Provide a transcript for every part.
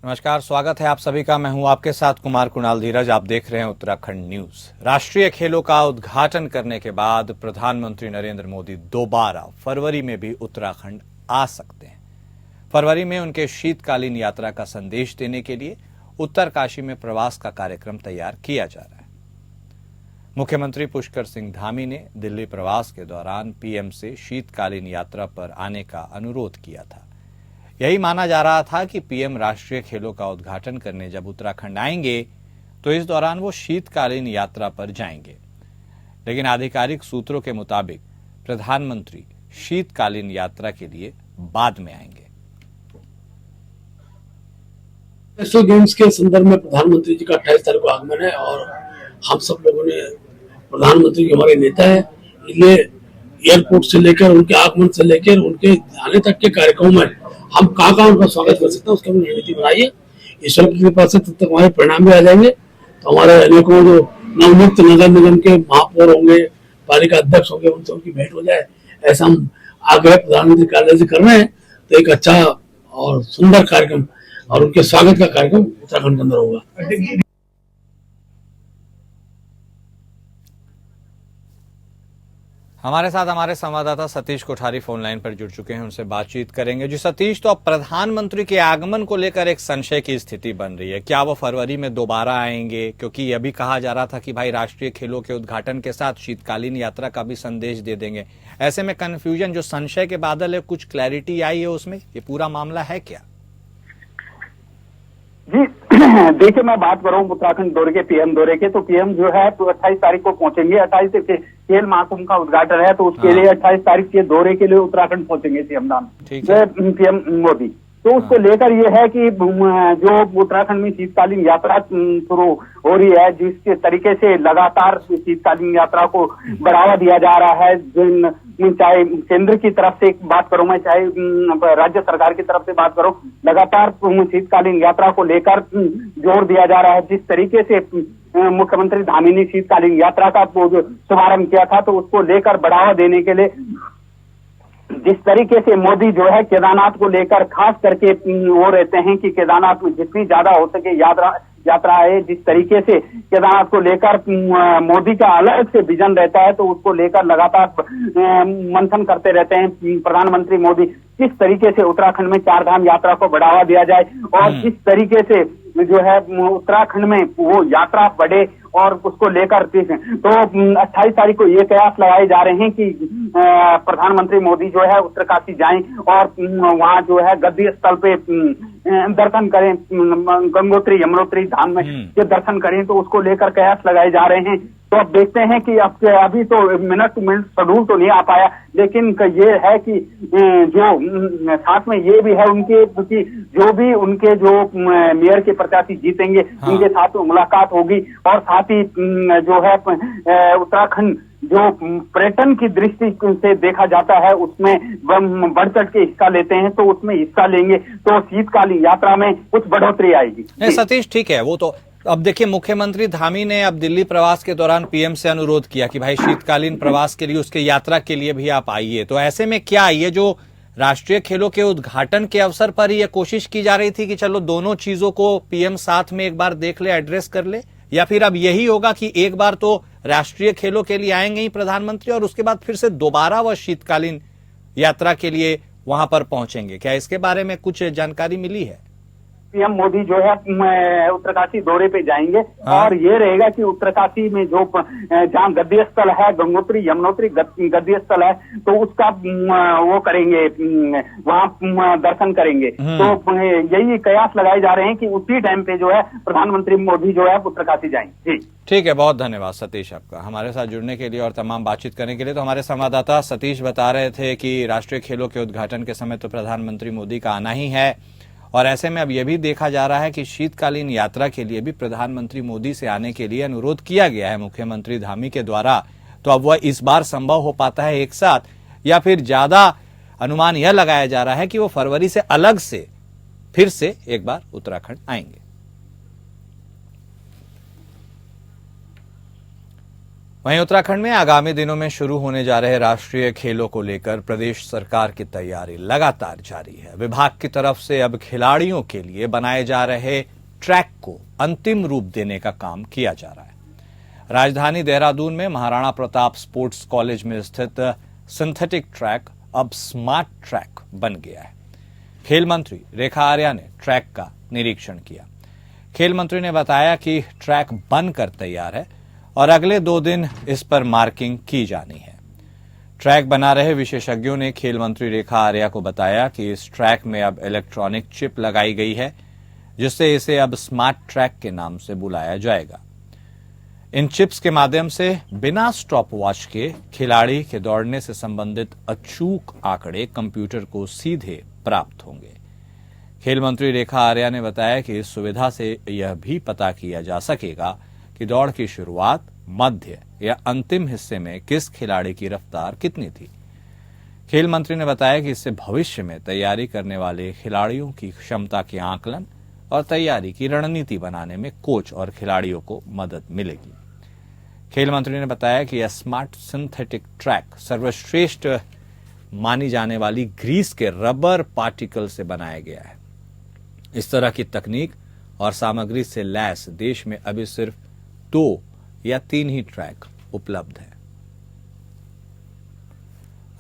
नमस्कार, स्वागत है आप सभी का। मैं हूं आपके साथ कुमार कुणाल धीरज। आप देख रहे हैं उत्तराखंड न्यूज। राष्ट्रीय खेलों का उद्घाटन करने के बाद प्रधानमंत्री नरेंद्र मोदी दोबारा फरवरी में भी उत्तराखंड आ सकते हैं। फरवरी में उनके शीतकालीन यात्रा का संदेश देने के लिए उत्तरकाशी में प्रवास का कार्यक्रम तैयार किया जा रहा है। मुख्यमंत्री पुष्कर सिंह धामी ने दिल्ली प्रवास के दौरान पीएम से शीतकालीन यात्रा पर आने का अनुरोध किया था। यही माना जा रहा था कि पीएम राष्ट्रीय खेलों का उद्घाटन करने जब उत्तराखंड आएंगे तो इस दौरान वो शीतकालीन यात्रा पर जाएंगे, लेकिन आधिकारिक सूत्रों के मुताबिक प्रधानमंत्री शीतकालीन यात्रा के लिए बाद में आएंगे। एशियन गेम्स के संदर्भ में प्रधानमंत्री जी का 28 तारीख को आगमन है और हम सब लोगों ने प्रधानमंत्री के हमारे नेता है, इसलिए एयरपोर्ट से लेकर उनके आगमन से लेकर उनके आने तक के कार्यक्रम में हम कहाँ उनका स्वागत कर सकते हैं उसकी हमने रणनीति बनाई है। ईश्वर की कृपा से तब तक हमारे परिणाम भी आ जाएंगे तो हमारे अनेकों जो नवनियुक्त नगर निगम के महापौर होंगे, पालिका अध्यक्ष होंगे, उनसे उनकी भेंट हो जाए, ऐसा हम आग्रह प्रधानमंत्री कार्यालय से कर रहे हैं। तो एक अच्छा और सुंदर कार्यक्रम और उनके स्वागत का कार्यक्रम उत्तराखंड के अंदर होगा। हमारे साथ हमारे संवाददाता सतीश कोठारी फोन लाइन पर जुड़ चुके हैं, उनसे बातचीत करेंगे। जी सतीश, तो अब प्रधानमंत्री के आगमन को लेकर एक संशय की स्थिति बन रही है। क्या वो फरवरी में दोबारा आएंगे? क्योंकि ये भी कहा जा रहा था कि भाई राष्ट्रीय खेलों के उद्घाटन के साथ शीतकालीन यात्रा का भी संदेश दे देंगे। ऐसे में कंफ्यूजन, जो संशय के बादल है, कुछ क्लैरिटी आई है उसमें? ये पूरा मामला है क्या? जी देखिए, मैं बात करूं उत्तराखंड दौरे के, पीएम दौरे के, तो पीएम जो है तो 28 तारीख को पहुंचेंगे। 28 से खेल महाकुंभ का उद्घाटन है तो उसके लिए 28 तारीख के दौरे के लिए उत्तराखंड पहुंचेंगे पीएम मोदी। तो उसको लेकर ये है कि जो उत्तराखंड में शीतकालीन यात्रा शुरू हो रही है, जिस तरीके से लगातार शीतकालीन यात्रा को बढ़ावा दिया जा रहा है, चाहे केंद्र की तरफ से बात करूं मैं, चाहे राज्य सरकार की तरफ से बात करूं, लगातार शीतकालीन यात्रा को लेकर जोर दिया जा रहा है। जिस तरीके से मुख्यमंत्री धामी ने शीतकालीन यात्रा का शुभारंभ किया था तो उसको लेकर बढ़ावा देने के लिए जिस तरीके से मोदी जो है केदारनाथ को लेकर खास करके वो रहते हैं कि केदारनाथ में जितनी ज्यादा हो सके यात्रा है, जिस तरीके से केदारनाथ को लेकर मोदी का अलग से विजन रहता है तो उसको लेकर लगातार मंथन करते रहते हैं प्रधानमंत्री मोदी। किस तरीके से उत्तराखंड में 4 धाम यात्रा को बढ़ावा दिया जाए और किस तरीके से जो है उत्तराखंड में वो यात्रा बढ़े और उसको लेकर तो 28 तारीख को ये कयास लगाए जा रहे हैं कि प्रधानमंत्री मोदी जो है उत्तरकाशी जाएं और वहां जो है गद्दी स्थल पे दर्शन करें, गंगोत्री यमुनोत्री धाम में के दर्शन करें, तो उसको लेकर कयास लगाए जा रहे हैं। तो अब देखते हैं कि अभी तो मिनट टू मिनट शेड्यूल तो नहीं आ पाया, लेकिन ये है कि जो साथ में ये भी है उनके कि जो भी उनके जो मेयर के प्रत्याशी जीतेंगे उनके साथ मुलाकात होगी और साथ ही जो है उत्तराखंड जो पर्यटन की दृष्टि से देखा जाता है उसमें बढ़ चढ़ के हिस्सा लेते हैं, तो उसमें हिस्सा लेंगे तो शीतकालीन यात्रा में कुछ बढ़ोतरी आएगी। सतीश, ठीक है, वो तो अब देखिए, मुख्यमंत्री धामी ने अब दिल्ली प्रवास के दौरान पीएम से अनुरोध किया कि भाई शीतकालीन प्रवास के लिए, उसके यात्रा के लिए भी आप आइए। तो ऐसे में क्या ये जो राष्ट्रीय खेलों के उद्घाटन के अवसर पर ही ये कोशिश की जा रही थी कि चलो दोनों चीजों को पीएम साथ में एक बार देख ले, एड्रेस कर ले, या फिर अब यही होगा कि एक बार तो राष्ट्रीय खेलों के लिए आएंगे ही प्रधानमंत्री और उसके बाद फिर से दोबारा वह शीतकालीन यात्रा के लिए वहां पर पहुंचेंगे? क्या इसके बारे में कुछ जानकारी मिली है? पीएम मोदी जो है उत्तरकाशी दौरे पे जाएंगे और ये रहेगा कि उत्तरकाशी में जो जहाँ गद्दी स्थल है, गंगोत्री यमुनोत्री गद्दी स्थल है, तो उसका वो करेंगे, वहाँ दर्शन करेंगे। तो यही कयास लगाए जा रहे हैं कि उसी टाइम पे जो है प्रधानमंत्री मोदी जो है उत्तरकाशी जाएंगे। जी ठीक है, बहुत धन्यवाद सतीश आपका हमारे साथ जुड़ने के लिए और तमाम बातचीत करने के लिए। तो हमारे संवाददाता सतीश बता रहे थे कि राष्ट्रीय खेलों के उद्घाटन के समय तो प्रधानमंत्री मोदी का आना ही है और ऐसे में अब यह भी देखा जा रहा है कि शीतकालीन यात्रा के लिए भी प्रधानमंत्री मोदी से आने के लिए अनुरोध किया गया है मुख्यमंत्री धामी के द्वारा। तो अब वह इस बार संभव हो पाता है एक साथ, या फिर ज्यादा अनुमान यह लगाया जा रहा है कि वो फरवरी से अलग से फिर से एक बार उत्तराखंड आएंगे। वहीं उत्तराखंड में आगामी दिनों में शुरू होने जा रहे राष्ट्रीय खेलों को लेकर प्रदेश सरकार की तैयारी लगातार जारी है। विभाग की तरफ से अब खिलाड़ियों के लिए बनाए जा रहे ट्रैक को अंतिम रूप देने का काम किया जा रहा है। राजधानी देहरादून में महाराणा प्रताप स्पोर्ट्स कॉलेज में स्थित सिंथेटिक ट्रैक अब स्मार्ट ट्रैक बन गया है। खेल मंत्री रेखा आर्या ने ट्रैक का निरीक्षण किया। खेल मंत्री ने बताया कि ट्रैक बनकर तैयार है और अगले 2 दिन इस पर मार्किंग की जानी है। ट्रैक बना रहे विशेषज्ञों ने खेल मंत्री रेखा आर्या को बताया कि इस ट्रैक में अब इलेक्ट्रॉनिक चिप लगाई गई है, जिससे इसे अब स्मार्ट ट्रैक के नाम से बुलाया जाएगा। इन चिप्स के माध्यम से बिना स्टॉप वॉच के खिलाड़ी के दौड़ने से संबंधित अचूक आंकड़े कंप्यूटर को सीधे प्राप्त होंगे। खेल मंत्री रेखा आर्या ने बताया कि इस सुविधा से यह भी पता किया जा सकेगा कि दौड़ की शुरुआत, मध्य या अंतिम हिस्से में किस खिलाड़ी की रफ्तार कितनी थी। खेल मंत्री ने बताया कि इससे भविष्य में तैयारी करने वाले खिलाड़ियों की क्षमता के आकलन और तैयारी की रणनीति बनाने में कोच और खिलाड़ियों को मदद मिलेगी। खेल मंत्री ने बताया कि यह स्मार्ट सिंथेटिक ट्रैक सर्वश्रेष्ठ मानी जाने वाली ग्रीस के रबर पार्टिकल से बनाया गया है। इस तरह की तकनीक और सामग्री से लैस देश में अभी सिर्फ 2 या 3 ही ट्रैक उपलब्ध है।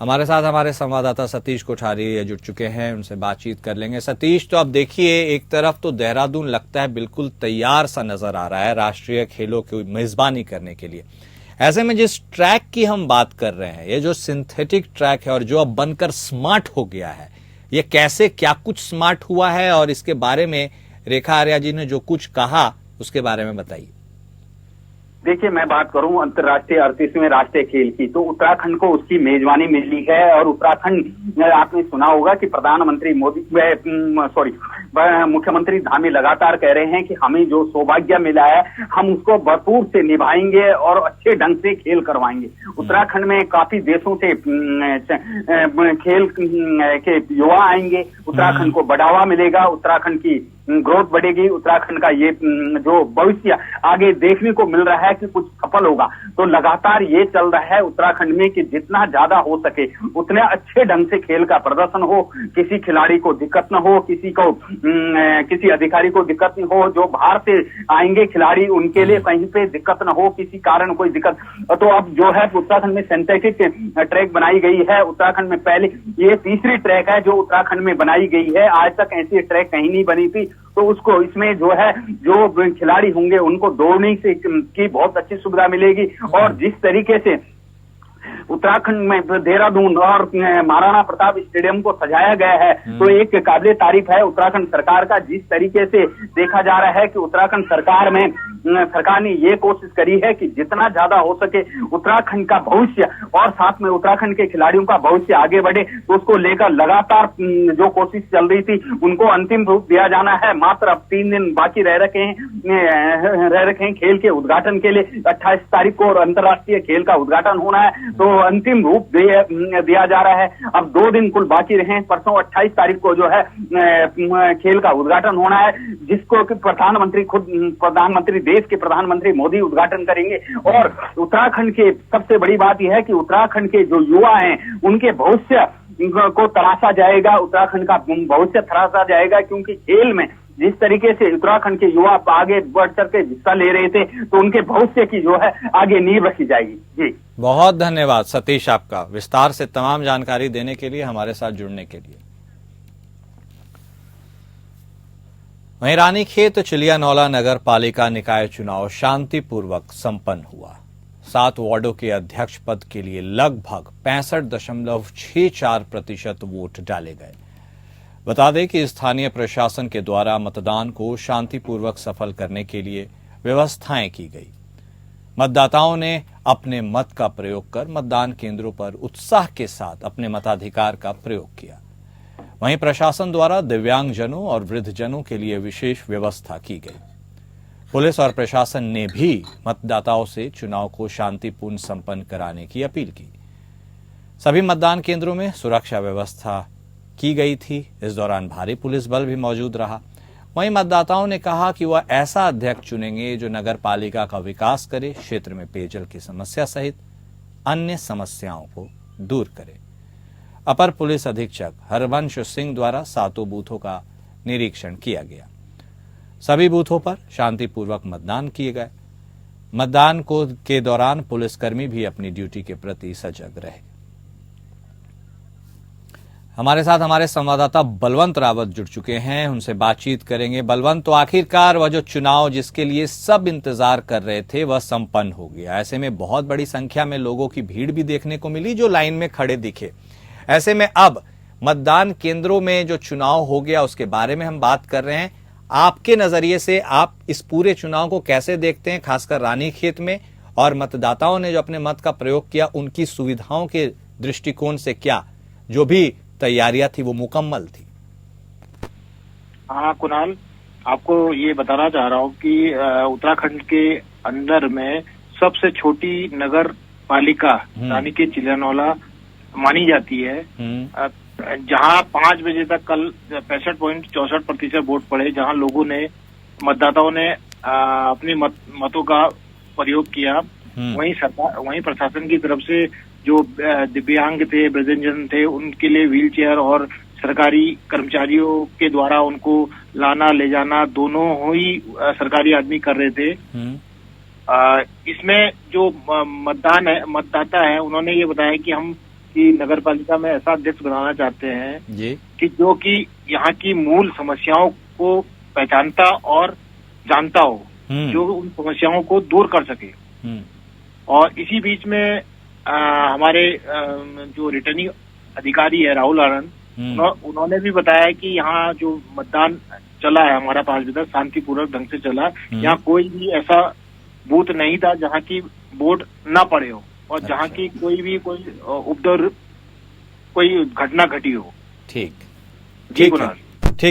हमारे साथ हमारे संवाददाता सतीश कोठारी जुड़ चुके हैं, उनसे बातचीत कर लेंगे। सतीश, तो अब देखिए, एक तरफ तो देहरादून लगता है बिल्कुल तैयार सा नजर आ रहा है राष्ट्रीय खेलों की मेजबानी करने के लिए। ऐसे में जिस ट्रैक की हम बात कर रहे हैं, ये जो सिंथेटिक ट्रैक है और जो अब बनकर स्मार्ट हो गया है, ये कैसे क्या कुछ स्मार्ट हुआ है और इसके बारे में रेखा आर्या जी ने जो कुछ कहा उसके बारे में बताइए। देखिए, मैं बात करूं अंतर्राष्ट्रीय 38वें राष्ट्रीय खेल की, तो उत्तराखंड को उसकी मेजबानी मिली है। और उत्तराखंड, आपने सुना होगा कि प्रधानमंत्री मुख्यमंत्री धामी लगातार कह रहे हैं कि हमें जो सौभाग्य मिला है हम उसको भरपूर से निभाएंगे और अच्छे ढंग से खेल करवाएंगे। उत्तराखंड में काफी देशों से खेल के युवा आएंगे, उत्तराखंड को बढ़ावा मिलेगा, उत्तराखंड की ग्रोथ बढ़ेगी, उत्तराखंड का ये जो भविष्य आगे देखने को मिल रहा है कि कुछ सफल होगा। तो लगातार ये चल रहा है उत्तराखंड में कि जितना ज्यादा हो सके उतने अच्छे ढंग से खेल का प्रदर्शन हो, किसी खिलाड़ी को दिक्कत न हो, किसी अधिकारी को दिक्कत न हो, जो बाहर से आएंगे खिलाड़ी उनके लिए कहीं पे दिक्कत न हो, किसी कारण कोई दिक्कत। तो अब जो है उत्तराखंड में सिंथेटिक ट्रैक बनाई गई है। उत्तराखंड में पहले ये 3री ट्रैक है जो उत्तराखंड में बनाई गई है। आज तक ऐसी ट्रैक कहीं नहीं बनी थी। तो उसको इसमें जो है जो खिलाड़ी होंगे उनको दौड़ने से की बहुत अच्छी सुविधा मिलेगी। और जिस तरीके से उत्तराखंड में देहरादून और महाराणा प्रताप स्टेडियम को सजाया गया है, तो एक काबिले तारीफ है उत्तराखंड सरकार का। जिस तरीके से देखा जा रहा है कि उत्तराखंड सरकार ने ये कोशिश करी है कि जितना ज्यादा हो सके उत्तराखंड का भविष्य और साथ में उत्तराखंड के खिलाड़ियों का भविष्य आगे बढ़े, तो उसको लेकर लगातार जो कोशिश चल रही थी उनको अंतिम रूप दिया जाना है। मात्र अब 3 दिन बाकी रह रखे हैं खेल के उद्घाटन के लिए। 28 तारीख को अंतर्राष्ट्रीय खेल का उद्घाटन होना है, तो अंतिम रूप दिया जा रहा है। अब 2 दिन कुल बाकी रहे। परसों 28 तारीख को जो है खेल का उद्घाटन होना है, जिसको कि प्रधानमंत्री देश के प्रधानमंत्री मोदी उद्घाटन करेंगे। और उत्तराखंड के सबसे बड़ी बात यह है कि उत्तराखंड के जो युवा हैं उनके भविष्य को तराशा जाएगा, उत्तराखंड का भविष्य तराशा जाएगा, क्योंकि खेल में जिस तरीके से उत्तराखंड के युवा आगे बढ़ चढ़ के हिस्सा ले रहे थे, तो उनके भविष्य की जो है आगे नींव रखी जाएगी। जी, बहुत धन्यवाद सतीश आपका विस्तार से तमाम जानकारी देने के लिए, हमारे साथ जुड़ने के लिए। वहीं रानीखेत चिलियानौला नगर पालिका निकाय चुनाव शांतिपूर्वक संपन्न हुआ। 7 वार्डों के अध्यक्ष पद के लिए लगभग 65.64% वोट डाले गए। बता दें कि स्थानीय प्रशासन के द्वारा मतदान को शांतिपूर्वक सफल करने के लिए व्यवस्थाएं की गई। मतदाताओं ने अपने मत का प्रयोग कर मतदान केंद्रों पर उत्साह के साथ अपने मताधिकार का प्रयोग किया। वहीं प्रशासन द्वारा दिव्यांगजनों और वृद्धजनों के लिए विशेष व्यवस्था की गई। पुलिस और प्रशासन ने भी मतदाताओं से चुनाव को शांतिपूर्ण संपन्न कराने की अपील की। सभी मतदान केंद्रों में सुरक्षा व्यवस्था की गई थी। इस दौरान भारी पुलिस बल भी मौजूद रहा। वहीं मतदाताओं ने कहा कि वह ऐसा अध्यक्ष चुनेंगे जो नगर पालिका का विकास करे, क्षेत्र में पेयजल की समस्या सहित अन्य समस्याओं को दूर करे। अपर पुलिस अधीक्षक हरवंश सिंह द्वारा 7 बूथों का निरीक्षण किया गया। सभी बूथों पर शांतिपूर्वक मतदान किए गए। मतदान के दौरान पुलिसकर्मी भी अपनी ड्यूटी के प्रति सजग रहे। हमारे साथ हमारे संवाददाता बलवंत रावत जुड़ चुके हैं, उनसे बातचीत करेंगे। बलवंत, तो आखिरकार वह जो चुनाव जिसके लिए सब इंतजार कर रहे थे वह संपन्न हो गया। ऐसे में बहुत बड़ी संख्या में लोगों की भीड़ भी देखने को मिली जो लाइन में खड़े दिखे। ऐसे में अब मतदान केंद्रों में जो चुनाव हो गया उसके बारे में हम बात कर रहे हैं। आपके नजरिए से आप इस पूरे चुनाव को कैसे देखते हैं, खासकर रानीखेत में, और मतदाताओं ने जो अपने मत का प्रयोग किया उनकी सुविधाओं के दृष्टिकोण से क्या जो भी तैयारियां थी वो मुकम्मल थी? हाँ कुणाल, आपको ये बताना चाह रहा हूँ कि उत्तराखंड के अंदर में सबसे छोटी नगर पालिका रानीखेत चिलियानौला मानी जाती है, जहां 5 बजे तक कल 65.64% वोट पड़े, जहां लोगों ने, मतदाताओं ने अपने मतों का प्रयोग किया। वहीं प्रशासन की तरफ से जो दिव्यांग थे, वृद्धजन थे, उनके लिए व्हील चेयर और सरकारी कर्मचारियों के द्वारा उनको लाना ले जाना दोनों ही सरकारी आदमी कर रहे थे। इसमें जो मतदाता है उन्होंने ये बताया कि हम की नगर पालिका में ऐसा अध्यक्ष बनाना चाहते हैं जी कि जो कि यहाँ की मूल समस्याओं को पहचानता और जानता हो, जो उन समस्याओं को दूर कर सके। और इसी बीच में हमारे जो रिटर्निंग अधिकारी है राहुल आनंद, उन्होंने भी बताया कि यहाँ जो मतदान चला है हमारा 5 बजे तक शांतिपूर्वक ढंग से चला। यहाँ कोई भी ऐसा बूथ नहीं था जहाँ की वोट न पड़े हो और जहाँ की कोई उपद्रव, कोई घटना घटी हो। ठीक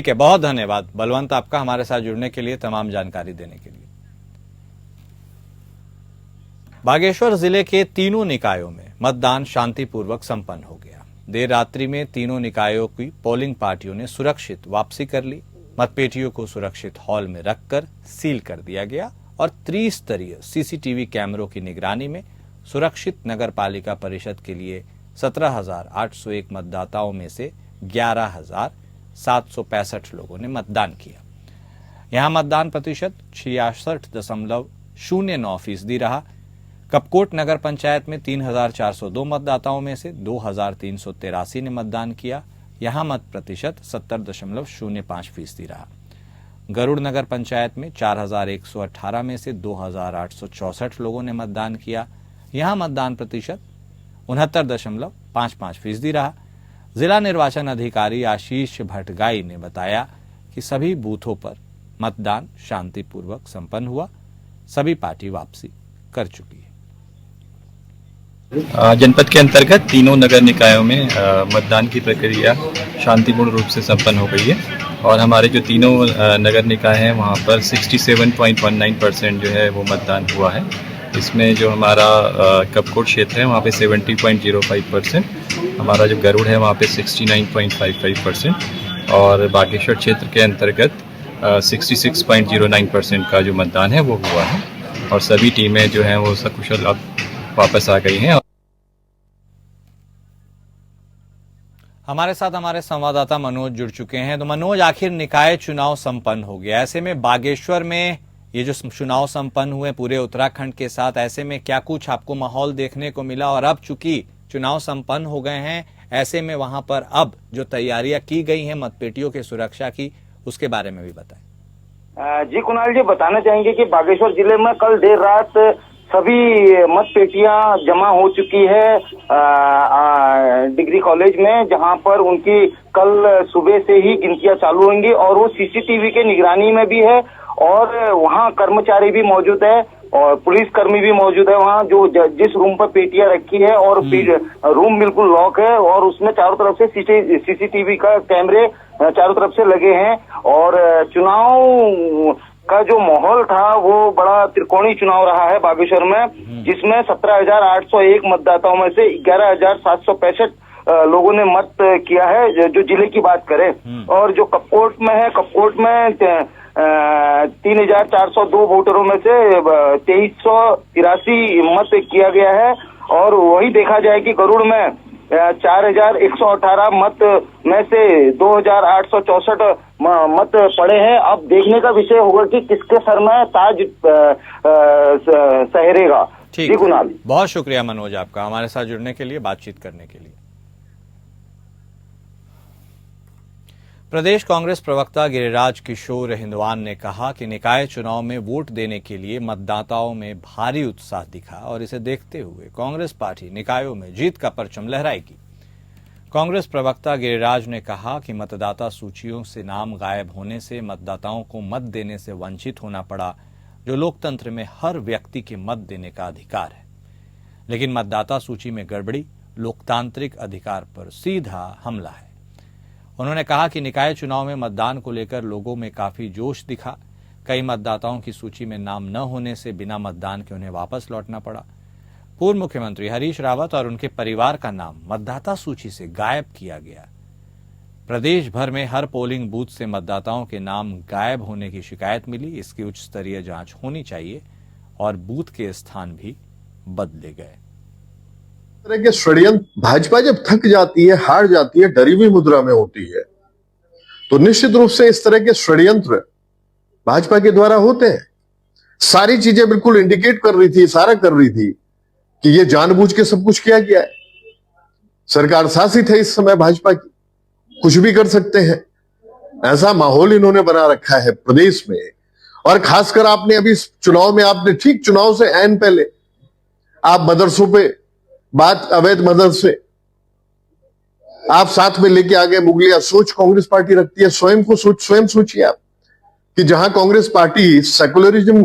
है, बहुत धन्यवाद बलवंत आपका हमारे साथ जुड़ने के लिए, तमाम जानकारी देने के लिए। बागेश्वर जिले के तीनों निकायों में मतदान शांतिपूर्वक संपन्न हो गया। देर रात्रि में तीनों निकायों की पोलिंग पार्टियों ने सुरक्षित वापसी कर ली। मतपेटियों को सुरक्षित हॉल में रखकर सील कर दिया गया और त्रिस्तरीय सीसीटीवी कैमरों की निगरानी में सुरक्षित नगर पालिका परिषद के लिए 17,801 मतदाताओं में से 11,765 लोगों ने मतदान किया। यहां मतदान प्रतिशत 66.09% रहा। कपकोट नगर पंचायत में 3,402 मतदाताओं में से 2,383 ने मतदान किया। यहां मत प्रतिशत 70.05% रहा। गरुड़ नगर पंचायत में 4,118 में से 2,864 लोगों ने मतदान किया। यहां मतदान प्रतिशत 69.55% रहा। जिला निर्वाचन अधिकारी आशीष भटगाई ने बताया कि सभी बूथों पर मतदान शांतिपूर्वक संपन्न हुआ। सभी पार्टी वापसी कर चुकी है। जनपद के अंतर्गत तीनों नगर निकायों में मतदान की प्रक्रिया शांतिपूर्ण रूप से संपन्न हो गई है और हमारे जो तीनों नगर निकाय हैं वहाँ पर 67.19% जो है वो मतदान हुआ है। इसमें जो हमारा कपकोट क्षेत्र है वहाँ पे 70.05%, हमारा जो गरुड़ है वहाँ पे 69.55% और बागेश्वर क्षेत्र के अंतर्गत 66.09% का जो मतदान है वो हुआ है और सभी टीमें जो हैं वो सकुशल अब वापस आ गई हैं। हमारे साथ हमारे संवाददाता मनोज जुड़ चुके हैं। तो मनोज, आखिर निकाय चुनाव संपन्न हो गया, ऐसे में बागेश्वर में ये जो चुनाव संपन्न हुए पूरे उत्तराखंड के साथ, ऐसे में क्या कुछ आपको माहौल देखने को मिला? और अब चूंकि चुनाव संपन्न हो गए हैं, ऐसे में वहां पर अब जो तैयारियां की गई हैं मतपेटियों की सुरक्षा की, उसके बारे में भी बताएं। जी कुणाल जी, बताना चाहेंगे कि बागेश्वर जिले में कल देर रात सभी मतपेटियां जमा हो चुकी है डिग्री कॉलेज में, जहां पर उनकी कल सुबह से ही गिनतियां चालू होंगी और वो सीसीटीवी के निगरानी में भी है और वहां कर्मचारी भी मौजूद है और पुलिस कर्मी भी मौजूद है वहां, जो जिस रूम पर पेटियां रखी है और रूम बिल्कुल लॉक है और उसमें चारों तरफ से सीसीटीवी का कैमरे चारों तरफ से लगे हैं और चुनाव का जो माहौल था वो बड़ा त्रिकोणीय चुनाव रहा है बागेश्वर में, जिसमें 17,801 मतदाताओं में से 11,765 लोगों ने मत किया है, जो जिले की बात करें। और जो कपकोट में है, कपकोट में 3,402 वोटरों में से 2383 मत किया गया है। और वही देखा जाए कि गरुड़ में 4,118 मत में से 2,864 मत पड़े हैं। अब देखने का विषय होगा कि किसके सर में ताज सहरेगा। ठीक, कुणाल, बहुत शुक्रिया मनोज आपका हमारे साथ जुड़ने के लिए, बातचीत करने के लिए। प्रदेश कांग्रेस प्रवक्ता गिरिराज किशोर हिंदवान ने कहा कि निकाय चुनाव में वोट देने के लिए मतदाताओं में भारी उत्साह दिखा और इसे देखते हुए कांग्रेस पार्टी निकायों में जीत का परचम लहराएगी। कांग्रेस प्रवक्ता गिरिराज ने कहा कि मतदाता सूचियों से नाम गायब होने से मतदाताओं को मत देने से वंचित होना पड़ा, जो लोकतंत्र में हर व्यक्ति के मत देने का अधिकार है। लेकिन मतदाता सूची में गड़बड़ी लोकतांत्रिक अधिकार पर सीधा हमला है। उन्होंने कहा कि निकाय चुनाव में मतदान को लेकर लोगों में काफी जोश दिखा। कई मतदाताओं की सूची में नाम न होने से बिना मतदान के उन्हें वापस लौटना पड़ा। पूर्व मुख्यमंत्री हरीश रावत और उनके परिवार का नाम मतदाता सूची से गायब किया गया। प्रदेश भर में हर पोलिंग बूथ से मतदाताओं के नाम गायब होने की शिकायत मिली। इसकी उच्च स्तरीय जांच होनी चाहिए और बूथ के स्थान भी बदले गए। तरह के षड्यंत्र भाजपा जब थक जाती है, हार जाती है, डरी हुई मुद्रा में होती है, तो निश्चित रूप से इस तरह के षड्यंत्र भाजपा के द्वारा होते हैं। सारी चीजें बिल्कुल इंडिकेट कर रही थी, इशारा कर रही थी कि ये जानबूझ के सब कुछ किया गया है। सरकार शासित है इस समय भाजपा की, कुछ भी कर सकते हैं, ऐसा माहौल इन्होंने बना रखा है प्रदेश में। और खासकर आपने अभी चुनाव में, आपने ठीक चुनाव से ऐन पहले आप मदरसों पे बात, अवैध मदरसे आप साथ में लेके आ गए। मुगलिया सोच कांग्रेस पार्टी रखती है। स्वयं सोचिए आप कि जहां कांग्रेस पार्टी सेकुलरिज्म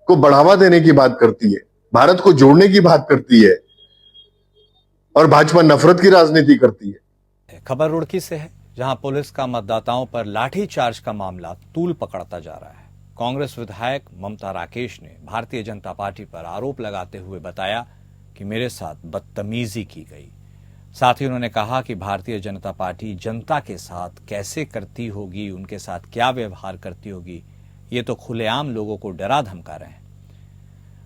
को बढ़ावा देने की बात करती है, भारत को जोड़ने की बात करती है, और भाजपा नफरत की राजनीति करती है। खबर रुड़की से है, जहां पुलिस का मतदाताओं पर लाठीचार्ज का मामला तूल पकड़ता जा रहा है। कांग्रेस विधायक ममता राकेश ने भारतीय जनता पार्टी पर आरोप लगाते हुए बताया कि मेरे साथ बदतमीजी की गई। साथ ही उन्होंने कहा कि भारतीय जनता पार्टी जनता के साथ कैसे करती होगी, उनके साथ क्या व्यवहार करती होगी, ये तो खुलेआम लोगों को डरा धमका रहे हैं।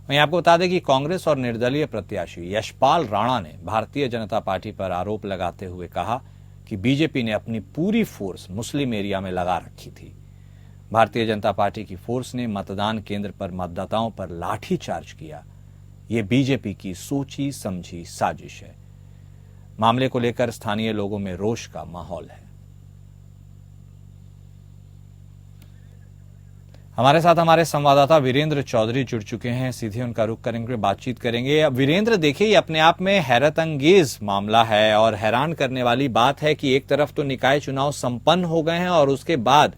वहीं आपको बता दें कि कांग्रेस और निर्दलीय प्रत्याशी यशपाल राणा ने भारतीय जनता पार्टी पर आरोप लगाते हुए कहा कि बीजेपी ने अपनी पूरी फोर्स मुस्लिम एरिया में लगा रखी थी। भारतीय जनता पार्टी की फोर्स ने मतदान केंद्र पर मतदाताओं पर लाठीचार्ज किया। ये बीजेपी की सोची समझी साजिश है। मामले को लेकर स्थानीय लोगों में रोष का माहौल है। हमारे साथ हमारे संवाददाता वीरेंद्र चौधरी जुड़ चुके हैं, सीधे उनका रुख करेंगे, बातचीत करेंगे। अब वीरेंद्र, देखिए, ये अपने आप में हैरत अंगेज मामला है और हैरान करने वाली बात है कि एक तरफ तो निकाय चुनाव संपन्न हो गए हैं और उसके बाद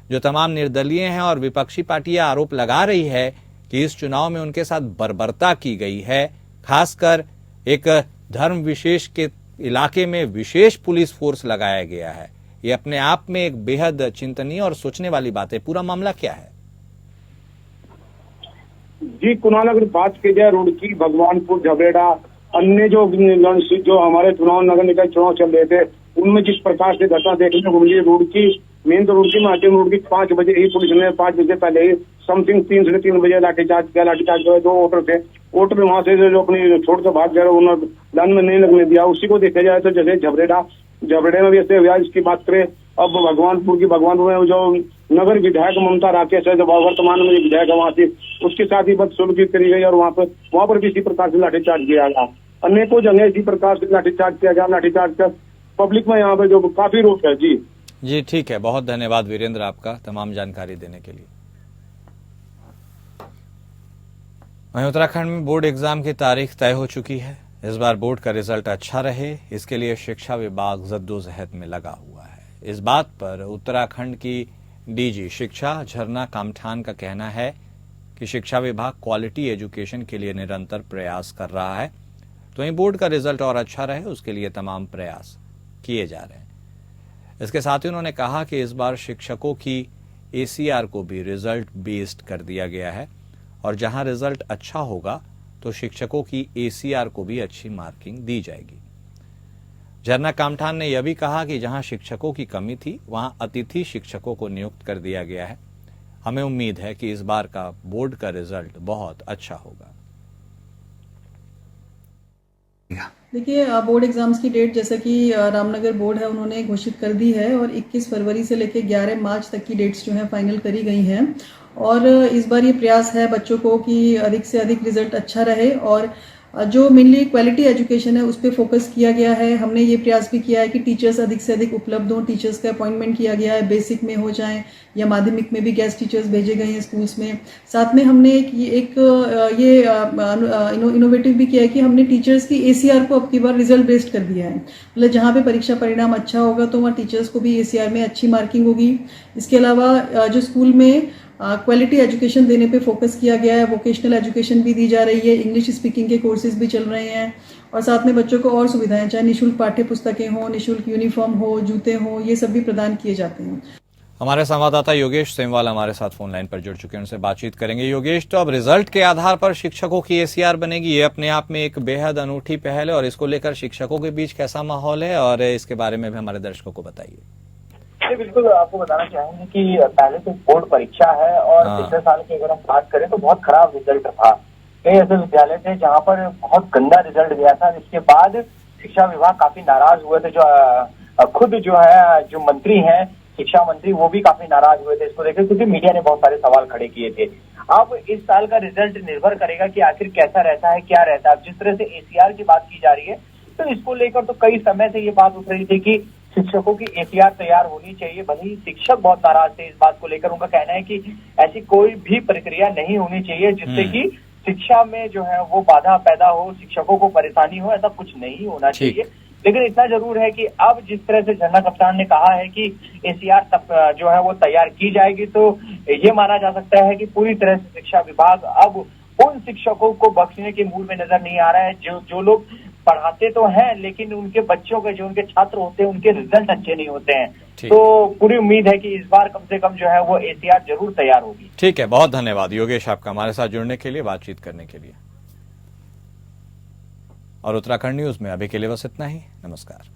जो तमाम निर्दलीय हैं और विपक्षी पार्टियां आरोप लगा रही है कि इस चुनाव में उनके साथ बर्बरता की गई है, खासकर एक धर्म विशेष के इलाके में विशेष पुलिस फोर्स लगाया गया है। ये अपने आप में एक बेहद चिंतनीय और सोचने वाली बात है। पूरा मामला क्या है? जी कुणाल, अगर बात की जाए रुड़की, भगवानपुर, झबरेड़ा, अन्य जो हमारे चुनाव, नगर निकाय चुनाव चल रहे थे, उनमें जिस प्रकार से घटना देखने को मिली, रुड़की मेन तो रुड़की में आते रुड़की 5 बजे ही पुलिस ने 5 बजे पहले ही समथिंग 3 बजे लाठीचार्ज किया। लाठीचार्ज जो 2 वोटर थे, वोटर वहां से जो अपनी छोड़ कर भाग गए, उन्होंने लाइन में नहीं लगने दिया। उसी को देखा जाए तो जैसे झबरेड़ा में भी ऐसे हुआ। इसकी बात करें अब भगवानपुर में जो नगर विधायक ममता राकेश है, जो वर्तमान में विधायक है वहां से, उसके साथ ही बदसलूकी करी गई और वहां पर भी इसी प्रकार से लाठीचार्ज किया गया। अनेकों जगह इसी प्रकार से लाठीचार्ज किया गया। लाठीचार्ज कर पब्लिक में यहाँ पे जो काफी रोष है। जी ठीक है, बहुत धन्यवाद वीरेंद्र आपका तमाम जानकारी देने के लिए। वहीं उत्तराखंड में बोर्ड एग्जाम की तारीख तय हो चुकी है। इस बार बोर्ड का रिजल्ट अच्छा रहे, इसके लिए शिक्षा विभाग जद्दोजहद में लगा हुआ है। इस बात पर उत्तराखंड की डीजी शिक्षा झरना कामठान का कहना है कि शिक्षा विभाग क्वालिटी एजुकेशन के लिए निरंतर प्रयास कर रहा है, तो वहीं बोर्ड का रिजल्ट और अच्छा रहे उसके लिए तमाम प्रयास किए जा रहे हैं। इसके साथ ही उन्होंने कहा कि इस बार शिक्षकों की ACR को भी रिजल्ट बेस्ड कर दिया गया है और जहां रिजल्ट अच्छा होगा तो शिक्षकों की ACR को भी अच्छी मार्किंग दी जाएगी। झरना कामठान ने यह भी कहा कि जहां शिक्षकों की कमी थी वहां अतिथि शिक्षकों को नियुक्त कर दिया गया है। हमें उम्मीद है कि इस बार का बोर्ड का रिजल्ट बहुत अच्छा होगा। देखिए, बोर्ड एग्जाम्स की डेट जैसा कि रामनगर बोर्ड है उन्होंने घोषित कर दी है और 21 फरवरी से लेकर 11 मार्च तक की डेट्स जो हैं फाइनल करी गई हैं। और इस बार ये प्रयास है बच्चों को कि अधिक से अधिक रिजल्ट अच्छा रहे और जो मेनली क्वालिटी एजुकेशन है उस पर फोकस किया गया है। हमने ये प्रयास भी किया है कि टीचर्स अधिक से अधिक उपलब्ध हों, टीचर्स का अपॉइंटमेंट किया गया है, बेसिक में हो जाएं या माध्यमिक में भी गेस्ट टीचर्स भेजे गए हैं स्कूल्स में। साथ में हमने इनोवेटिव भी किया है कि हमने टीचर्स की ACR को अब की बार रिजल्ट बेस्ड कर दिया है। मतलब जहाँ पे परीक्षा परिणाम अच्छा होगा तो वहाँ टीचर्स को भी ACR में अच्छी मार्किंग होगी। इसके अलावा जो स्कूल में क्वालिटी एजुकेशन देने पे फोकस किया गया है, वोकेशनल एजुकेशन भी दी जा रही है, इंग्लिश स्पीकिंग के कोर्सेज भी चल रहे हैं और साथ में बच्चों को और सुविधाएं, चाहे निःशुल्क पाठ्य पुस्तकें हों, निःशुल्क यूनिफॉर्म हो, जूते हों, ये सब भी प्रदान किए जाते हैं। हमारे संवाददाता योगेश सेमवाल हमारे साथ फोन लाइन पर जुड़ चुके हैं, उनसे बातचीत करेंगे। योगेश, तो अब रिजल्ट के आधार पर शिक्षकों की ACR बनेगी, ये अपने आप में एक बेहद अनूठी पहल है और इसको लेकर शिक्षकों के बीच कैसा माहौल है और इसके बारे में भी हमारे दर्शकों को बताइए। बिल्कुल, आपको बताना चाहेंगे कि पहले तो बोर्ड परीक्षा है और पिछले साल की अगर हम बात करें तो बहुत खराब रिजल्ट था। कई ऐसे विद्यालय थे जहां पर बहुत गंदा रिजल्ट गया था, जिसके बाद शिक्षा विभाग काफी नाराज हुए थे। जो खुद जो मंत्री हैं, शिक्षा मंत्री, वो भी काफी नाराज हुए थे इसको लेकर, क्योंकि मीडिया ने बहुत सारे सवाल खड़े किए थे। अब इस साल का रिजल्ट निर्भर करेगा कि आखिर कैसा रहता है, क्या रहता है। जिस तरह से ACR की बात की जा रही है तो इसको लेकर तो कई समय से ये बात उठ रही थी कि शिक्षकों की ACR तैयार होनी चाहिए। भले ही शिक्षक बहुत नाराज थे इस बात को लेकर, उनका कहना है कि ऐसी कोई भी प्रक्रिया नहीं होनी चाहिए जिससे कि शिक्षा में जो है वो बाधा पैदा हो, शिक्षकों को परेशानी हो, ऐसा कुछ नहीं होना चाहिए। लेकिन इतना जरूर है कि अब जिस तरह से झरना कप्तान ने कहा है कि ACR जो है वो तैयार की जाएगी, तो ये माना जा सकता है कि पूरी तरह से शिक्षा विभाग अब उन शिक्षकों को बख्शने के मूड में नजर नहीं आ रहा है जो लोग पढ़ाते तो हैं लेकिन उनके बच्चों के, जो उनके छात्र होते हैं, उनके रिजल्ट अच्छे नहीं होते हैं। तो पूरी उम्मीद है कि इस बार कम से कम जो है वो ACR जरूर तैयार होगी। ठीक है, बहुत धन्यवाद योगेश आपका हमारे साथ जुड़ने के लिए, बातचीत करने के लिए। और उत्तराखंड न्यूज में अभी के लिए बस इतना ही। नमस्कार।